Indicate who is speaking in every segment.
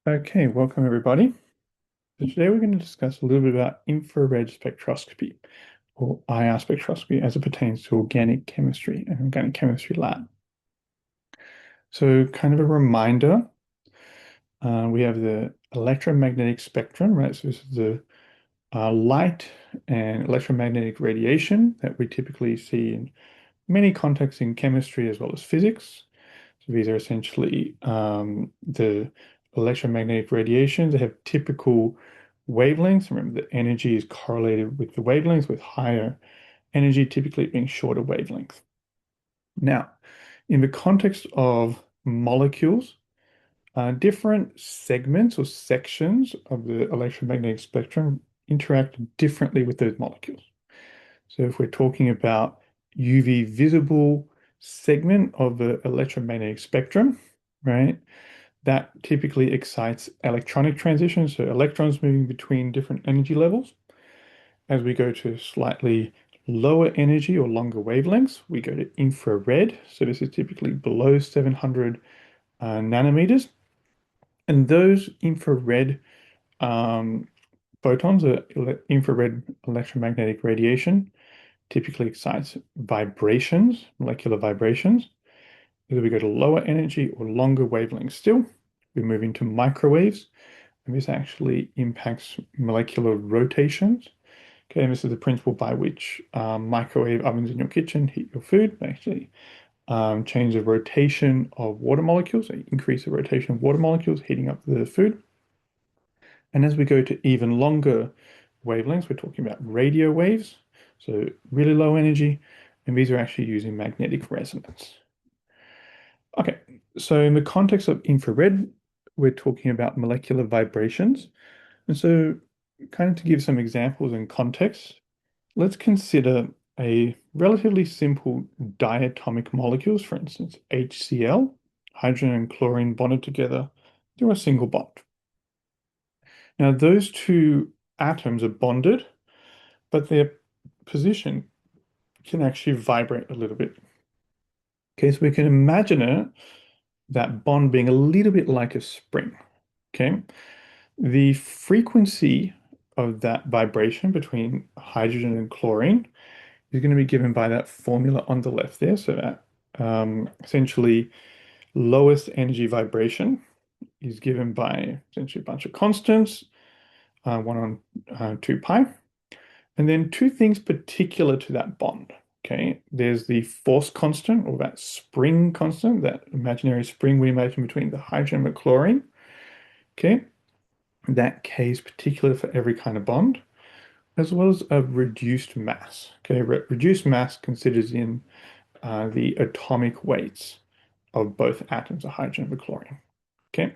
Speaker 1: Okay, welcome everybody. So today we're going to discuss a little bit about infrared spectroscopy or IR spectroscopy as it pertains to organic chemistry and organic chemistry lab. So kind of a reminder, we have the electromagnetic spectrum, right? So this is the light and electromagnetic radiation that we typically see in many contexts in chemistry as well as physics. So these are essentially the electromagnetic radiations. They have typical wavelengths. Remember, the energy is correlated with the wavelengths, with higher energy typically being shorter wavelength. Now, in the context of molecules, different segments or sections of the electromagnetic spectrum interact differently with those molecules. So if we're talking about UV visible segment of the electromagnetic spectrum, right, that typically excites electronic transitions, so electrons moving between different energy levels. As we go to slightly lower energy or longer wavelengths, we go to infrared. So this is typically below 700 nanometers. And those infrared um, photons, infrared electromagnetic radiation, typically excites vibrations, molecular vibrations. As we go to lower energy or longer wavelengths still, we move into microwaves, and this actually impacts molecular rotations. Okay, and this is the principle by which microwave ovens in your kitchen heat your food. They actually change the rotation of water molecules, they increase the rotation of water molecules, heating up the food. And as we go to even longer wavelengths, we're talking about radio waves, so really low energy, and these are actually using magnetic resonance. Okay, so in the context of infrared, we're talking about molecular vibrations. And so, kind of to give some examples and context, let's consider a relatively simple diatomic molecules, for instance, HCl, hydrogen and chlorine bonded together through a single bond. Now, those two atoms are bonded, but their position can actually vibrate a little bit. Okay, so we can imagine that bond being a little bit like a spring. Okay, the frequency of that vibration between hydrogen and chlorine is going to be given by that formula on the left there. So that essentially lowest energy vibration is given by essentially a bunch of constants, 1 on 2 pi. And then two things particular to that bond. Okay, there's the force constant or that spring constant, that imaginary spring we imagine between the hydrogen and the chlorine. Okay, that K is particular for every kind of bond, as well as a reduced mass. Okay, reduced mass considers in the atomic weights of both atoms of hydrogen and chlorine. Okay,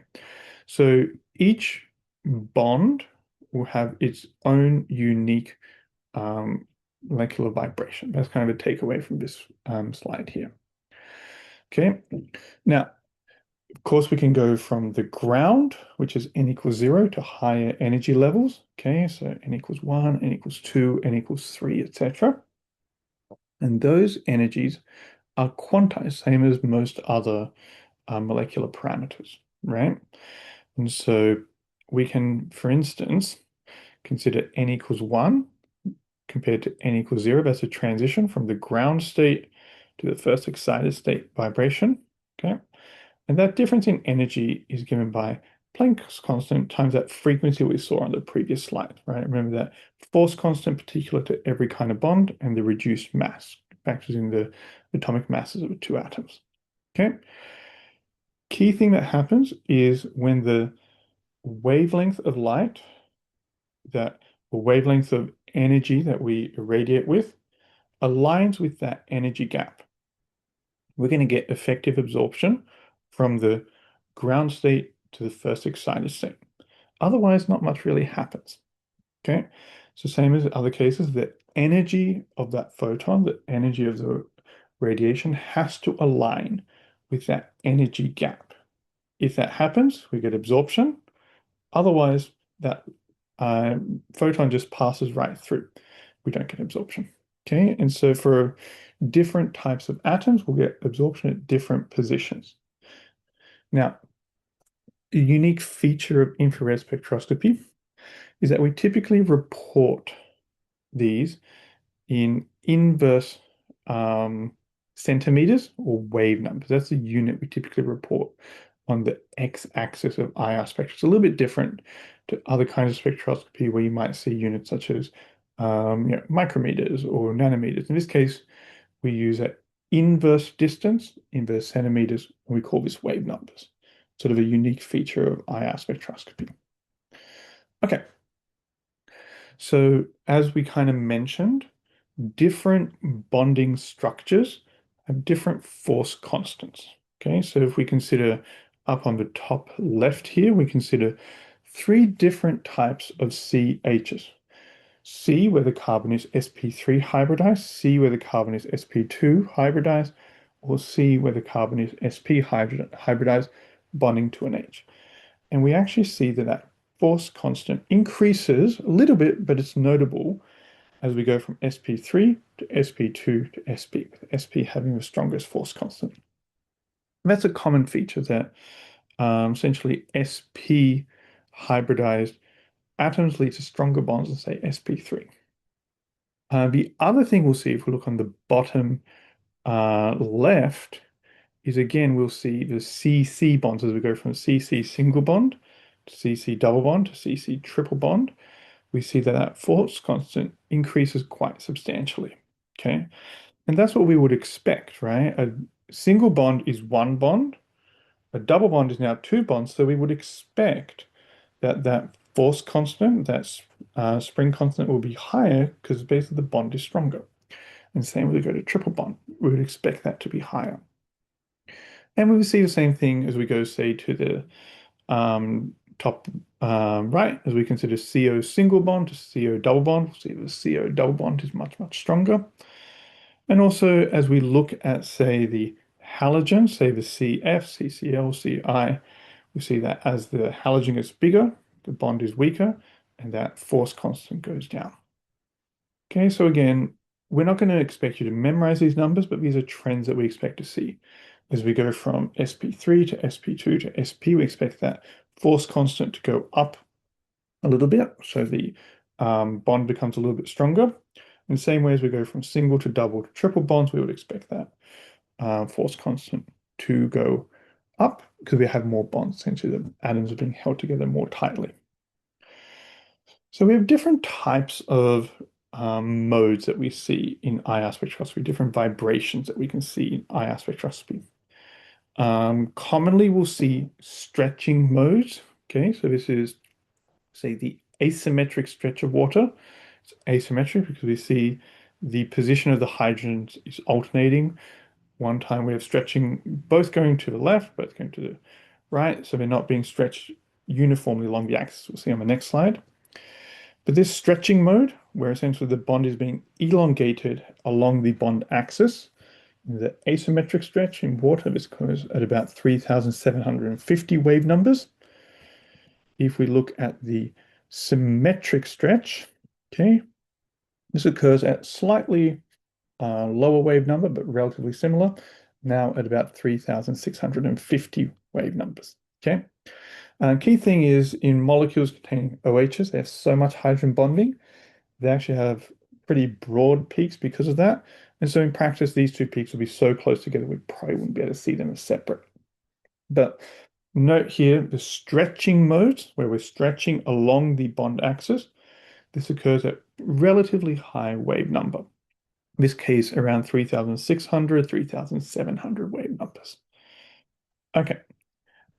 Speaker 1: so each bond will have its own unique um, molecular vibration. That's kind of a takeaway from this slide here. Okay, now, of course, we can go from the ground, which is n equals 0, to higher energy levels. Okay, so n equals 1, n equals 2, n equals 3, etc. And those energies are quantized, same as most other molecular parameters, right? And so we can, for instance, consider n equals 1 compared to n equals 0. That's a transition from the ground state to the first excited state vibration. Okay. And that difference in energy is given by Planck's constant times that frequency we saw on the previous slide, right? Remember that force constant particular to every kind of bond and the reduced mass factors in the atomic masses of the two atoms. Okay. Key thing that happens is when the wavelength of light, that the wavelength of energy that we irradiate with, aligns with that energy gap, we're going to get effective absorption from the ground state to the first excited state. Otherwise, not much really happens. Okay, so same as other cases, the energy of that photon, the energy of the radiation has to align with that energy gap. If that happens, we get absorption. Otherwise, that photon just passes right through. We don't get absorption. Okay, and so for different types of atoms, we'll get absorption at different positions. Now, A unique feature of infrared spectroscopy is that we typically report these in inverse centimeters or wave numbers. That's the unit we typically report on the x-axis of IR spectra. It's a little bit different to other kinds of spectroscopy where you might see units such as micrometers or nanometers. In this case, we use an inverse distance, inverse centimeters, and we call this wave numbers. Sort of a unique feature of IR spectroscopy. Okay, so as we kind of mentioned, different bonding structures have different force constants. Okay, so if we consider up on the top left here, we consider three different types of CHs. C, where the carbon is sp3 hybridized, C, where the carbon is sp2 hybridized, or C, where the carbon is sp hybridized, bonding to an H. And we actually see that that force constant increases a little bit, but it's notable as we go from sp3 to sp2 to sp, with sp having the strongest force constant. And that's a common feature that essentially sp hybridized atoms lead to stronger bonds than, say, sp3. The other thing we'll see if we look on the bottom left is again, we'll see the CC bonds as we go from CC single bond to CC double bond to CC triple bond. We see that that force constant increases quite substantially. Okay. And that's what we would expect, right? A single bond is one bond, a double bond is now two bonds. So we would expect that that force constant, that spring constant will be higher because basically the bond is stronger. And same when we go to triple bond, we would expect that to be higher. And we would see the same thing as we go, say, to the top right, as we consider CO single bond to CO double bond. See the CO double bond is much, much stronger. And also, as we look at, say, the halogen, say the CF, CCl, CI, we see that as the halogen gets bigger, the bond is weaker, and that force constant goes down. Okay, so again, we're not going to expect you to memorize these numbers, but these are trends that we expect to see. As we go from sp3 to sp2 to sp, we expect that force constant to go up a little bit, so the bond becomes a little bit stronger. In the same way as we go from single to double to triple bonds, we would expect that force constant to go up because we have more bonds, essentially the atoms are being held together more tightly. So we have different types of modes that we see in IR spectroscopy, different vibrations that we can see in IR spectroscopy. Commonly, we'll see stretching modes. Okay, so this is, say, the asymmetric stretch of water. It's asymmetric because we see the position of the hydrogens is alternating. One time we have stretching both going to the left, both going to the right, so they're not being stretched uniformly along the axis. We'll see on the next slide. But this stretching mode, where essentially the bond is being elongated along the bond axis, the asymmetric stretch in water, this occurs at about 3,750 wave numbers. If we look at the symmetric stretch, okay, this occurs at slightly lower wave number, but relatively similar, now at about 3,650 wave numbers. Okay. Key thing is in molecules containing OHs, they have so much hydrogen bonding, they actually have pretty broad peaks because of that. And so in practice, these two peaks will be so close together, we probably wouldn't be able to see them as separate. But note here the stretching modes, where we're stretching along the bond axis. This occurs at relatively high wave number. In this case, around 3,600, 3,700 wave numbers. Okay,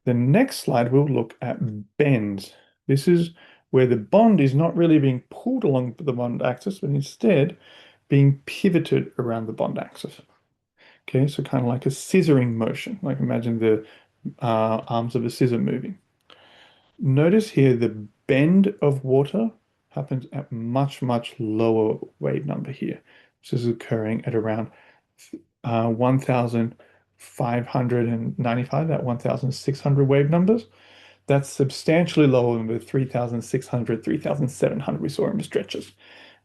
Speaker 1: the next slide we'll look at bends. This is where the bond is not really being pulled along the bond axis, but instead being pivoted around the bond axis. Okay, so kind of like a scissoring motion, like imagine the arms of a scissor moving. Notice here the bend of water happens at much, much lower wave number here. This is occurring at around 1,595, that 1,600 wave numbers. That's substantially lower than the 3,600, 3,700 we saw in the stretches.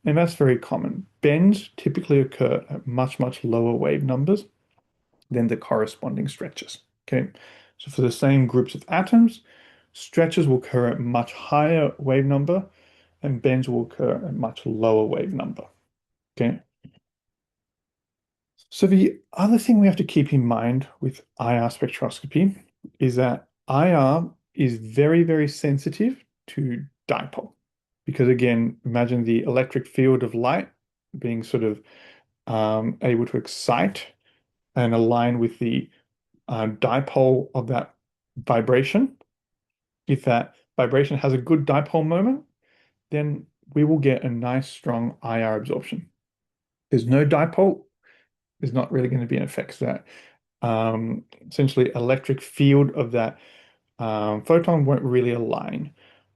Speaker 1: And that's very common. Bends typically occur at much, much lower wave numbers than the corresponding stretches. Okay, so for the same groups of atoms, Stretches will occur at much higher wave number, and bends will occur at much lower wave number. Okay. So the other thing we have to keep in mind with IR spectroscopy is that IR is very, very sensitive to dipole. Because again, imagine the electric field of light being sort of able to excite and align with the dipole of that vibration. If that vibration has a good dipole moment, then we will get a nice strong IR absorption. There's no dipole, there's not really going to be an effect. So that essentially electric field of that photon won't really align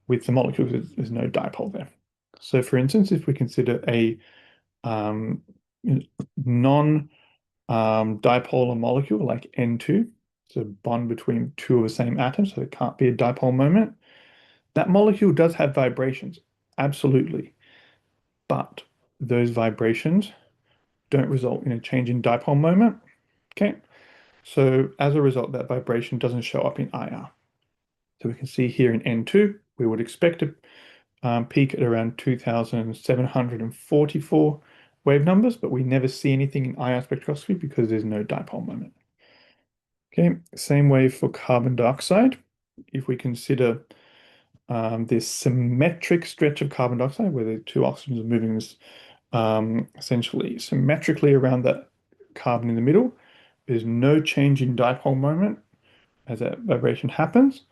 Speaker 1: with the molecule because there's no dipole there. So for instance, if we consider a um, non dipolar molecule like N2, so bond between two of the same atom, so it can't be a dipole moment. That molecule does have vibrations, absolutely, but those vibrations don't result in a change in dipole moment. Okay, so as a result, that vibration doesn't show up in IR. So we can see here in N2, we would expect a peak at around 2,744 wave numbers, but we never see anything in IR spectroscopy because there's no dipole moment. Okay, same way for carbon dioxide. If we consider this symmetric stretch of carbon dioxide, where the two oxygens are moving this essentially symmetrically around that carbon in the middle, there's no change in dipole moment as that vibration happens.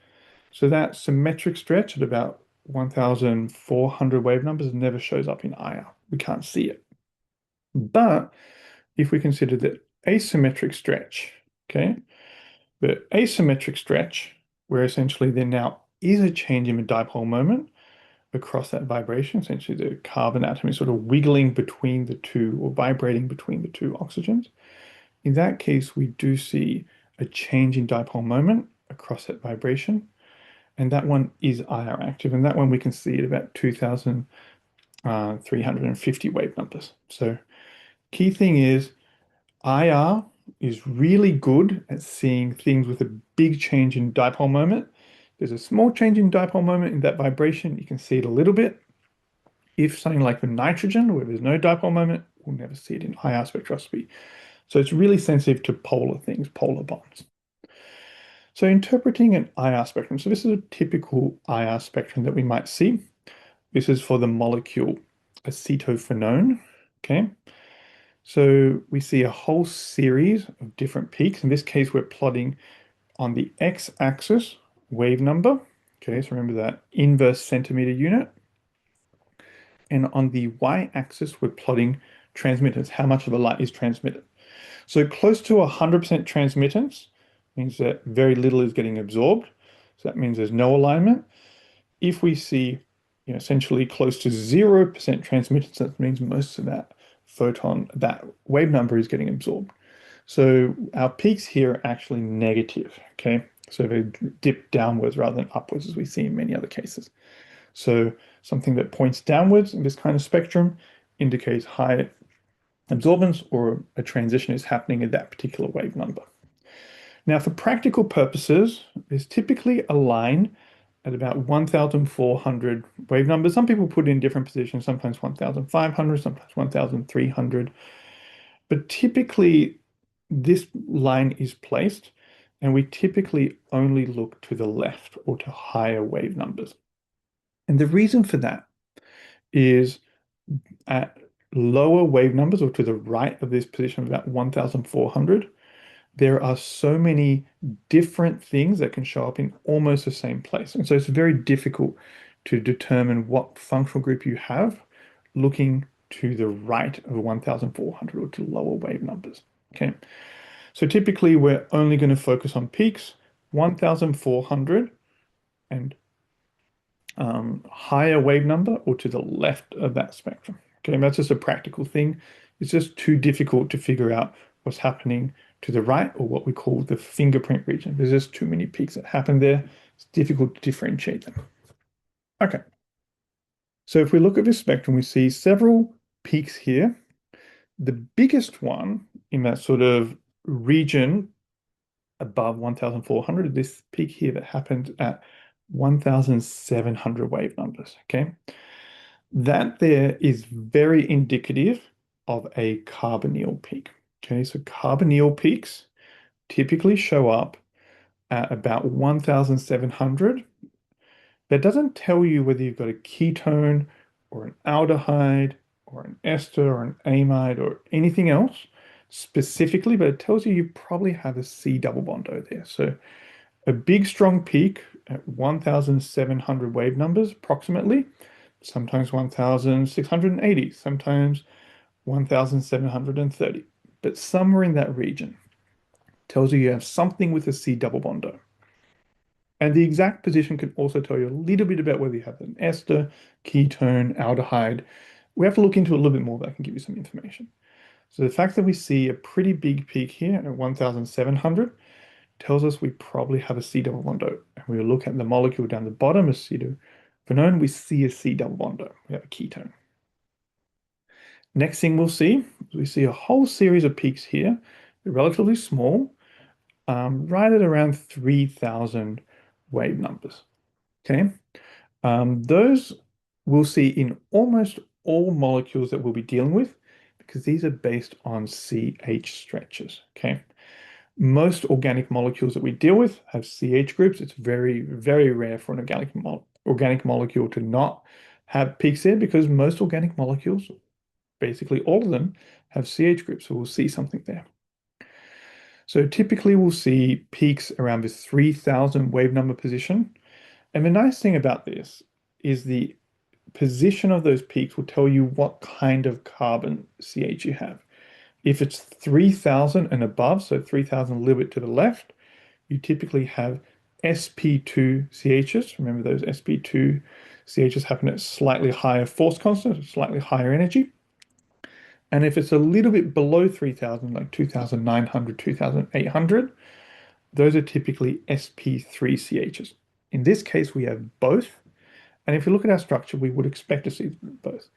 Speaker 1: So that symmetric stretch at about 1,400 wave numbers never shows up in IR. We can't see it. But if we consider the asymmetric stretch, okay, the asymmetric stretch, where essentially there now is a change in the dipole moment across that vibration, essentially the carbon atom is sort of wiggling between the two or vibrating between the two oxygens. In that case, we do see a change in dipole moment across that vibration, and that one is IR active, and that one we can see at about 2,350 wave numbers. So key thing is IR is really good at seeing things with a big change in dipole moment. There's a small change in dipole moment in that vibration. You can see it a little bit. If something like the nitrogen, where there's no dipole moment, we'll never see it in IR spectroscopy. So it's really sensitive to polar things, polar bonds. So interpreting an IR spectrum. So this is a typical IR spectrum that we might see. This is for the molecule acetophenone. Okay. So we see a whole series of different peaks. In this case, we're plotting on the x-axis wave number. Okay, so remember that inverse centimeter unit. And on the y-axis, we're plotting transmittance, how much of the light is transmitted. So close to 100% transmittance means that very little is getting absorbed. So that means there's no alignment. If we see, essentially close to 0% transmittance, that means most of that photon, that wave number is getting absorbed. So our peaks here are actually negative, okay? So they dip downwards rather than upwards as we see in many other cases. So something that points downwards in this kind of spectrum indicates high absorbance or a transition is happening at that particular wave number. Now, for practical purposes, there's typically a line at about 1,400 wave numbers. Some people put it in different positions, sometimes 1,500, sometimes 1,300. But typically, this line is placed, and we typically only look to the left or to higher wave numbers. And the reason for that is at lower wave numbers or to the right of this position of about 1,400, there are so many different things that can show up in almost the same place. And so it's very difficult to determine what functional group you have looking to the right of 1,400 or to lower wave numbers. Okay. So typically we're only going to focus on peaks 1,400 and higher wave number or to the left of that spectrum. Okay, and that's just a practical thing. It's just too difficult to figure out what's happening to the right or what we call the fingerprint region. There's just too many peaks that happen there. It's difficult to differentiate them. Okay, so if we look at this spectrum, we see several peaks here. The biggest one in that sort of region above 1,400, this peak here that happened at 1,700 wave numbers. Okay. That there is very indicative of a carbonyl peak. Okay. So carbonyl peaks typically show up at about 1,700. That doesn't tell you whether you've got a ketone or an aldehyde or an ester or an amide or anything else specifically, but it tells you you probably have a C double bond O there. So a big strong peak at 1,700 wave numbers approximately, sometimes 1,680, sometimes 1,730, but somewhere in that region tells you you have something with a C double bond O. And the exact position can also tell you a little bit about whether you have an ester, ketone, aldehyde. We have to look into it a little bit more, but I can give you some information. So the fact that we see a pretty big peak here at 1,700 tells us we probably have a C double bond O. And we look at the molecule down the bottom, acetophenone, we see a C double bond O. We have a ketone. Next thing we'll see is we see a whole series of peaks here. They're relatively small, right at around 3,000 wave numbers. Okay. Those we'll see in almost all molecules that we'll be dealing with because these are based on CH stretches. Okay. Most organic molecules that we deal with have CH groups. It's very, very rare for an organic molecule to not have peaks there because most organic molecules, basically all of them, have CH groups. So we'll see something there. So typically we'll see peaks around this 3,000 wave number position. And the nice thing about this is the position of those peaks will tell you what kind of carbon CH you have. If it's 3,000 and above, so 3,000 a little bit to the left, you typically have sp2 CHs. Remember those sp2 CHs happen at slightly higher force constant, slightly higher energy. And if it's a little bit below 3,000, like 2,900, 2,800, those are typically sp3 CHs. In this case, we have both. And if you look at our structure, we would expect to see both.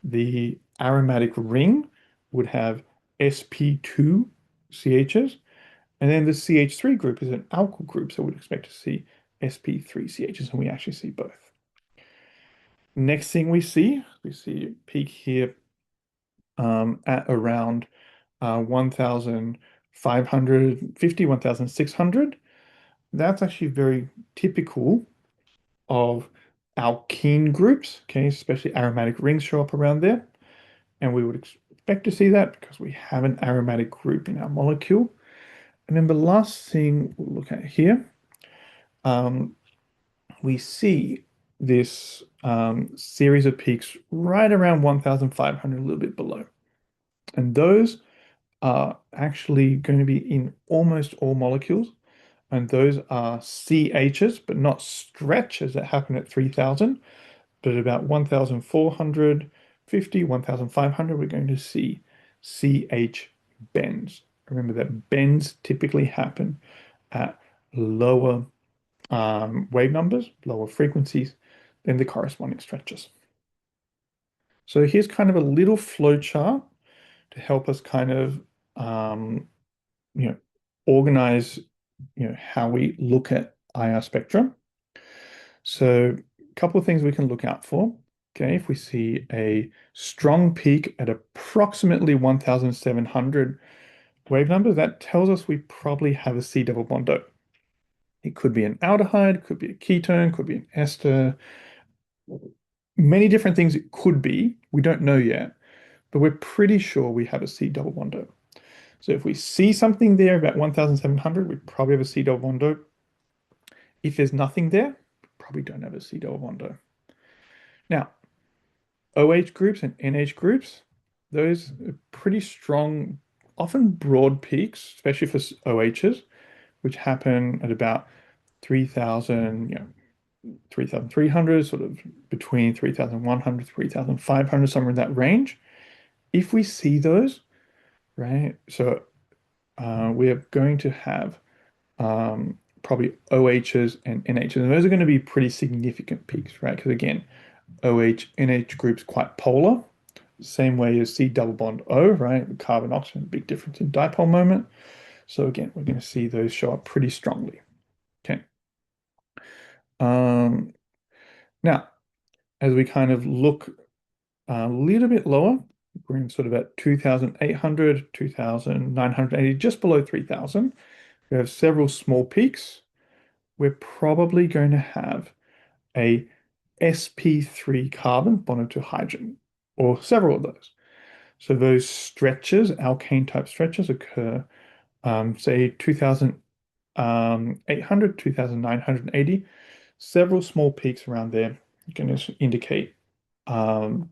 Speaker 1: The aromatic ring would have sp2 CHs, and then the CH3 group is an alkyl group, so we'd expect to see sp3 CHs, and we actually see both. Next thing we see a peak here at around 1,550, 1,600. That's actually very typical of alkene groups, okay, especially aromatic rings show up around there. And we would expect to see that because we have an aromatic group in our molecule. And then the last thing we'll look at here, um, we see this series of peaks right around 1,500, a little bit below. And those are actually going to be in almost all molecules. And those are CHs, but not stretches that happen at 3,000, but at about 1,450, 1,500, we're going to see CH bends. Remember that bends typically happen at lower wave numbers, lower frequencies than the corresponding stretches. So here's kind of a little flow chart to help us kind of you know organize how we look at IR spectrum. So a couple of things we can look out for. Okay, if we see a strong peak at approximately 1,700 wave number, that tells us we probably have a C double bond O. It could be an aldehyde, could be a ketone, could be an ester. Many different things it could be. We don't know yet, but we're pretty sure we have a C double bond O. So if we see something there about 1,700, we probably have a C double bond O. If there's nothing there, we probably don't have a C double bond O. Now, OH groups and NH groups, those are pretty strong, often broad peaks, especially for OHs, which happen at about 3,000, 3,300, sort of between 3,100, 3,500, somewhere in that range. If we see those, right, so we are going to have probably OHs and NHs, and those are going to be pretty significant peaks, right? Because again, OH, NH groups quite polar, same way as C double bond O, right? Carbon oxygen, big difference in dipole moment. So again, we're going to see those show up pretty strongly. Okay. Um, Now, as we kind of look a little bit lower, we're in sort of at 2,800, 2,980, just below 3,000. We have several small peaks. We're probably going to have a sp3 carbon bonded to hydrogen, or several of those. So those stretches, alkane type stretches, occur, say 2,800, 2,980, several small peaks around there. You can just indicate um,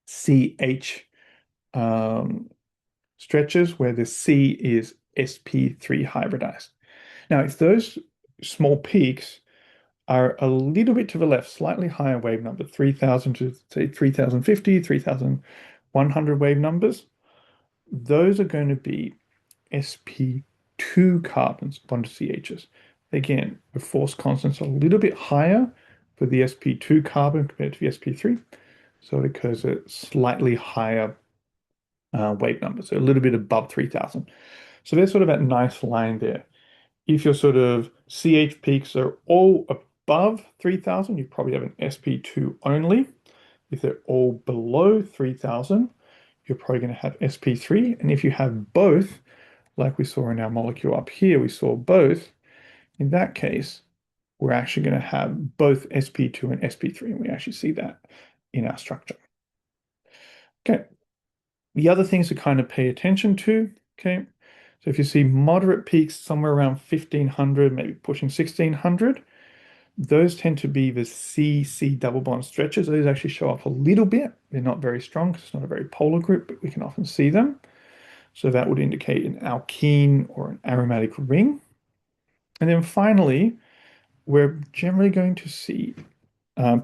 Speaker 1: CH um, stretches where the C is sp3 hybridized. Now, if those small peaks are a little bit to the left, slightly higher wave number, 3,000 to say 3,050, 3,100 wave numbers, those are going to be sp2 carbons bonded to CHs. Again, the force constant's a little bit higher for the sp2 carbon compared to the sp3, so it occurs at slightly higher wave number, so a little bit above 3,000. So there's sort of that nice line there. If your sort of CH peaks are all above 3,000, you probably have an sp2 only. If they're all below 3,000, you're probably going to have sp3. And if you have both, like we saw in our molecule up here, we saw both. In that case, we're actually going to have both sp2 and sp3, and we actually see that in our structure. Okay, the other things to kind of pay attention to, okay, so if you see moderate peaks somewhere around 1,500, maybe pushing 1,600, those tend to be the C-C double bond stretches. Those actually show up a little bit. They're not very strong because it's not a very polar group, but we can often see them. So that would indicate an alkene or an aromatic ring. And then finally, we're generally going to see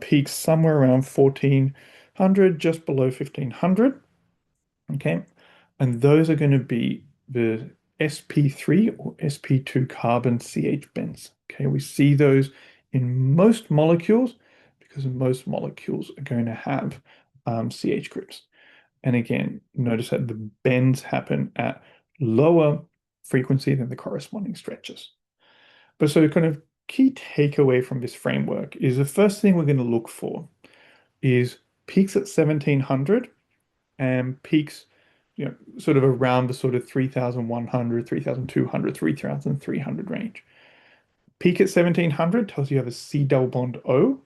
Speaker 1: peaks somewhere around 1,400, just below 1,500. Okay. And those are going to be the sp3 or sp2 carbon CH bends. Okay. We see those in most molecules because most molecules are going to have CH groups. And again, notice that the bends happen at lower frequency than the corresponding stretches. But so kind of key takeaway from this framework is the first thing we're going to look for is peaks at 1,700 and peaks, sort of around the sort of 3,100, 3,200, 3,300 range. Peak at 1,700 tells you have a C double bond O.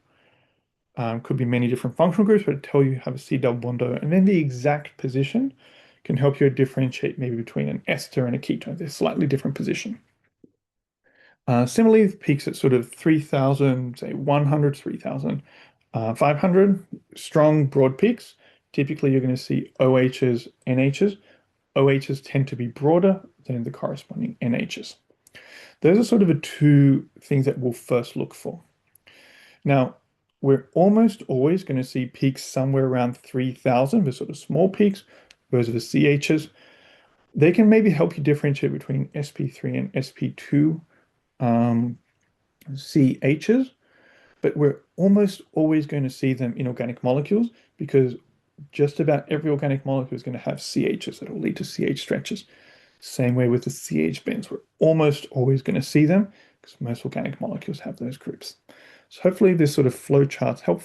Speaker 1: Could be many different functional groups, but it tells you have a C double bond O. And then the exact position can help you differentiate maybe between an ester and a ketone. They're slightly different position. Similarly, peaks at sort of 3,000, say 100, 3,500, strong broad peaks. Typically, you're going to see OHs, NHs. OHs tend to be broader than the corresponding NHs. Those are sort of the two things that we'll first look for. Now, we're almost always going to see peaks somewhere around 3,000, the sort of small peaks. Those are the CHs. They can maybe help you differentiate between sp3 and sp2 CHs, but we're almost always going to see them in organic molecules because just about every organic molecule is going to have CHs that will lead to CH stretches. Same way with the CH bends. We're almost always going to see them because most organic molecules have those groups. So hopefully this sort of flow chart's helpful.